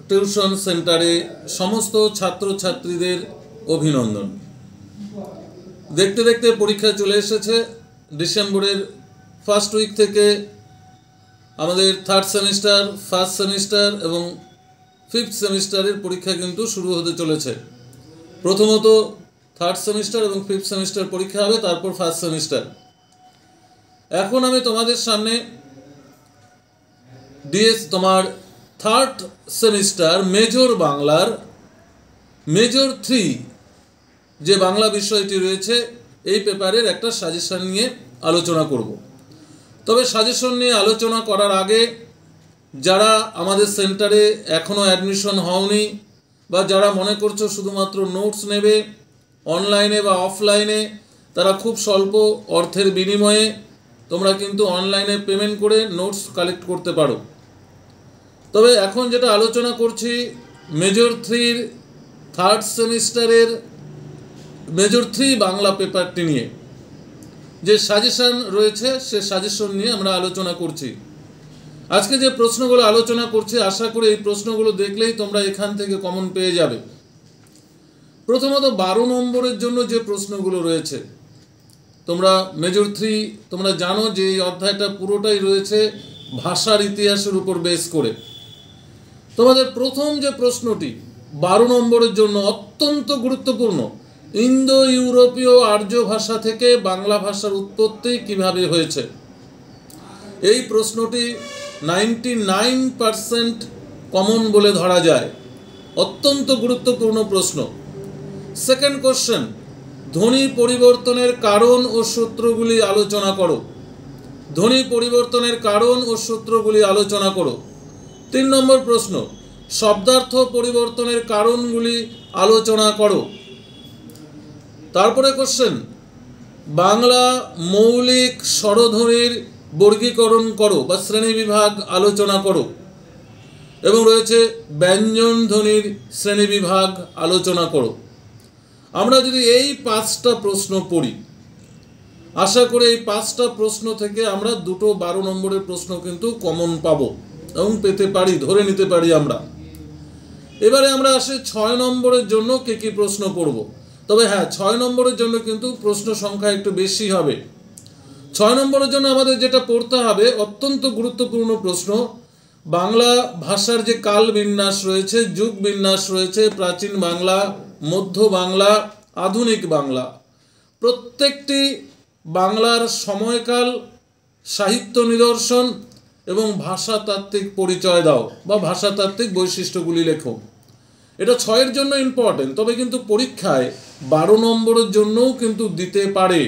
Tuition সেন্টারে সমস্ত ছাত্রছাত্রীদের অভিনন্দন। দেখতে দেখতে পরীক্ষা চলে এসেছে। ডিসেম্বরের ফার্স্ট উইক থেকে আমাদের থার্ড সেমিস্টার, ফার্স্ট সেমিস্টার এবং ফিফথ সেমিস্টারের পরীক্ষা কিন্তু শুরু হতে চলেছে। প্রথমত থার্ড সেমিস্টার এবং ফিফথ সেমিস্টার পরীক্ষা হবে, তারপর ফার্স্ট সেমিস্টার। এখন আমি তোমাদের সামনে তোমার থার্ড সেমিস্টার মেজর বাংলার মেজর 3 যে বাংলা বিষয়টি রয়েছে এই পেপারের একটা সাজেশন নিয়ে আলোচনা করব। তবে সাজেশন নিয়ে আলোচনা করার আগে যারা আমাদের সেন্টারে এখনও অ্যাডমিশন হওনি বা যারা মনে করছো শুধুমাত্র নোটস নেবে অনলাইনে বা অফলাইনে, তারা খুব স্বল্প অর্থের বিনিময়ে তোমরা কিন্তু অনলাইনে পেমেন্ট করে নোটস কালেক্ট করতে পারো। তবে এখন যেটা আলোচনা করছি মেজর 3 থার্ড সেমিস্টারের মেজর 3 বাংলা পেপারটি নিয়ে যে সাজেশন রয়েছে সে সাজেশন নিয়ে আমরা আলোচনা করছি। আজকে যে প্রশ্নগুলো আলোচনা করছি আশা করি এই প্রশ্নগুলো দেখলেই তোমরা এখান থেকে কমন পেয়ে যাবে। প্রথমত 12 নম্বরের জন্য যে প্রশ্নগুলো রয়েছে, তোমরা মেজর 3 তোমরা জানো যে এই অধ্যায়টা পুরোটাই রয়েছে ভাষার ইতিহাসের উপর বেস করে। তোমাদের প্রথম যে প্রশ্নটি 12 নম্বরের জন্য অত্যন্ত গুরুত্বপূর্ণ, ইন্দো ইউরোপীয় আর্য ভাষা থেকে বাংলা ভাষার উৎপত্তি কিভাবে হয়েছে। এই প্রশ্নটি 99% কমন বলে ধরা যায়, অত্যন্ত গুরুত্বপূর্ণ প্রশ্ন। সেকেন্ড কোশ্চেন, ধ্বনি পরিবর্তনের কারণ ও সূত্রগুলি আলোচনা করো। ধ্বনি পরিবর্তনের কারণ ও সূত্রগুলি আলোচনা করো। 3 নম্বর প্রশ্ন, শব্দার্থ পরিবর্তনের কারণগুলি আলোচনা করো। তারপরে কোশ্চেন, বাংলা মৌলিক স্বরধ্বনির বর্গীকরণ করো বা শ্রেণীবিভাগ আলোচনা করো। এবং রয়েছে ব্যঞ্জন ধ্বনির শ্রেণীবিভাগ আলোচনা করো। আমরা যদি এই 5টা প্রশ্ন পড়ি, আশা করি এই 5টা প্রশ্ন থেকে আমরা দুটো 12 নম্বরের প্রশ্ন কিন্তু কমন পাবো এবং পেতে পারি, ধরে নিতে পারি আমরা। এবারে আমরা আসি 6 নম্বরের জন্য কি কি প্রশ্ন পড়ব। তবে হ্যাঁ, 6 নম্বরের জন্য কিন্তু প্রশ্ন সংখ্যা একটু বেশি হবে। 6 নম্বরের জন্য আমাদের যেটা পড়তে হবে অত্যন্ত গুরুত্বপূর্ণ প্রশ্ন, বাংলা ভাষার যে কাল বিন্যাস রয়েছে, যুগ বিন্যাস রয়েছে, প্রাচীন বাংলা, মধ্য বাংলা, আধুনিক বাংলা, প্রত্যেকটি বাংলার সময়কাল, সাহিত্য নিদর্শন এবং ভাষাতাত্ত্বিক পরিচয় দাও বা ভাষাতাত্ত্বিক বৈশিষ্ট্যগুলি লেখো। এটা 6-এর জন্য ইম্পর্টেন্ট, তবে কিন্তু পরীক্ষায় 12 নম্বরের জন্যও কিন্তু দিতে পারে।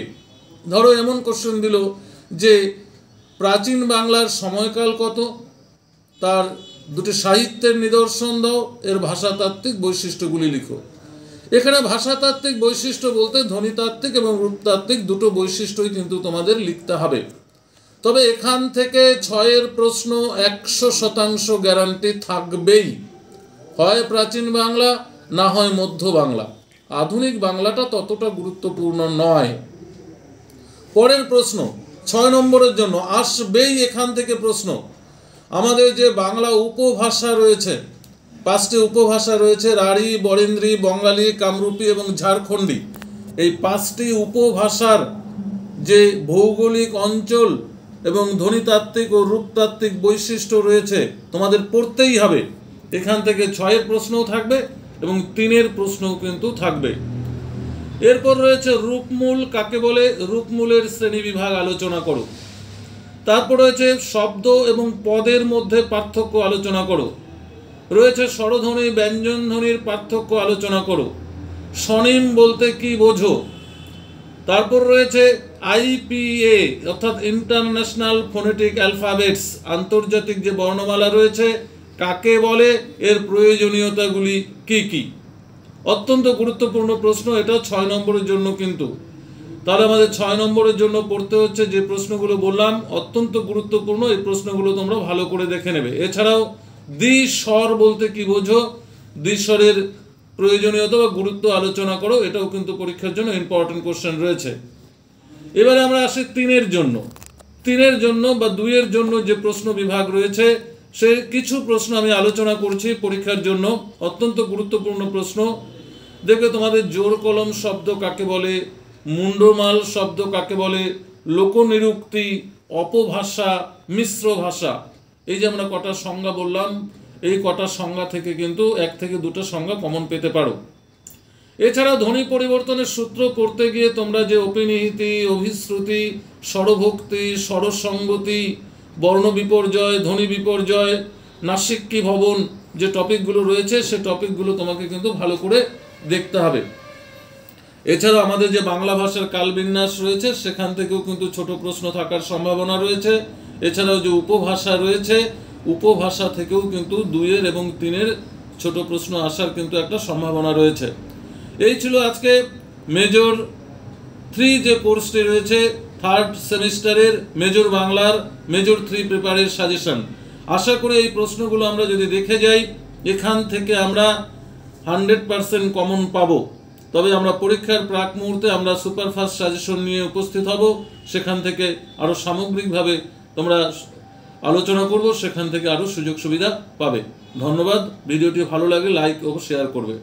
ধরো এমন কোশ্চেন দিল যে প্রাচীন বাংলার সময়কাল কত, তার দুটি সাহিত্যের নিদর্শন দাও, এর ভাষাতাত্ত্বিক বৈশিষ্ট্যগুলি লিখো। এখানে ভাষাতাত্ত্বিক বৈশিষ্ট্য বলতে ধ্বনিতাত্ত্বিক এবং রূপতাত্ত্বিক দুটো বৈশিষ্ট্যই কিন্তু তোমাদের লিখতে হবে। তবে এখান থেকে 6-এর প্রশ্ন 100% গ্যারান্টি থাকবেই, হয় প্রাচীন বাংলা না হয় মধ্য বাংলা। আধুনিক বাংলাটা ততটা গুরুত্বপূর্ণ নয়। পরের প্রশ্ন 6 নম্বরের জন্য আসবেই এখান থেকে প্রশ্ন, আমাদের যে বাংলা উপভাষা রয়েছে, 5টি উপভাষা রয়েছে, রাঢ়ী, বরেন্দ্রী, বঙ্গালী, কামরূপী এবং ঝাড়খণ্ডী। এই 5টি উপভাষার যে ভৌগোলিক অঞ্চল এবং ধ্বনিতাত্ত্বিক ও রূপতাত্ত্বিক বৈশিষ্ট্য রয়েছে তোমাদের পড়তেই হবে। এখান থেকে 6-এর প্রশ্নও থাকবে এবং 3-এর প্রশ্নও কিন্তু থাকবে। এরপর রয়েছে রূপমূল কাকে বলে, রূপমূলের শ্রেণীবিভাগ আলোচনা করো। তারপর রয়েছে শব্দ এবং পদের মধ্যে পার্থক্য আলোচনা করো। রয়েছে স্বরধ্বনি ব্যঞ্জন ধ্বনির পার্থক্য আলোচনা করো। স্বনিম বলতে কি বোঝো। তারপর রয়েছে IPA অর্থাৎ ইন্টারন্যাশনাল ফোনেটিক অ্যালফাবেটস, আন্তর্জাতিক যে বর্ণমালা রয়েছে কাকে বলে, এর প্রয়োজনীয়তাগুলি কি কি। অত্যন্ত গুরুত্বপূর্ণ প্রশ্ন, এটা 6 নম্বরের জন্য কিন্তু। তাহলে আমাদের 6 নম্বরের জন্য পড়তে হচ্ছে যে প্রশ্নগুলো বললাম, অত্যন্ত গুরুত্বপূর্ণ। এই প্রশ্নগুলো তোমরা ভালো করে দেখে নেবে। এছাড়াও দ্বিস্বর বলতে কি বোঝো, দ্বিস্বরের প্রয়োজনীয়তা বা গুরুত্ব আলোচনা করো, এটাও কিন্তু পরীক্ষার জন্য ইম্পর্টেন্ট কোশ্চেন রয়েছে। এবারে আমরা আসি 3-এর জন্য। 3-এর জন্য বা 2-এর জন্য যে প্রশ্ন বিভাগ রয়েছে সে কিছু প্রশ্ন আমি আলোচনা করছি পরীক্ষার জন্য, অত্যন্ত গুরুত্বপূর্ণ প্রশ্ন। দেখবে তোমাদের জোর কলম শব্দ কাকে বলে, মুন্ডমাল শব্দ কাকে বলে, লোকনিরুক্তি, অপভাষা, মিশ্র ভাষা, এই যে আমরা কটা সংজ্ঞা বললাম, এই কটা সংজ্ঞা থেকে কিন্তু 1 থেকে 2টা সংজ্ঞা কমন পেতে পারো। এছাড়া ধ্বনি পরিবর্তনের সূত্র পড়তে গিয়ে তোমরা যে অপিনিহিতি, অভিশ্রুতি, স্বরভক্তি, স্বরসঙ্গতি, বর্ণ বিপর্যয়, ধ্বনি বিপর্যয়, নাসিক্যি ভবন যে টপিকগুলো রয়েছে সে টপিকগুলো তোমাকে কিন্তু ভালো করে দেখতে হবে। এছাড়া আমাদের যে বাংলা ভাষার কালবিন্যাস রয়েছে সেখান থেকেও কিন্তু ছোট প্রশ্ন থাকার সম্ভাবনা রয়েছে। এছাড়াও যে উপভাষা রয়েছে, উপভাষা থেকেও কিন্তু 2 এবং 3 ছোট প্রশ্ন আসার কিন্তু একটা সম্ভাবনা রয়েছে। এই ছিল আজকে মেজর 3 যে কোর্সটি রয়েছে, 3rd সেমিস্টারের মেজর বাংলার মেজর 3 পেপারের সাজেশন। আশা করি এই প্রশ্নগুলো আমরা যদি দেখে যাই এখান থেকে আমরা 100% কমন পাবো। তবে আমরা পরীক্ষার প্রাক মুহূর্তে আমরা সুপারফাস্ট সাজেশন নিয়ে উপস্থিত হব, সেখান থেকে আরও সামগ্রিকভাবে তোমরা আলোচনা করব, সেখান থেকে আরও সুযোগ সুবিধা পাবে। ধন্যবাদ। ভিডিওটি ভালো লাগলে লাইক ও শেয়ার করবে।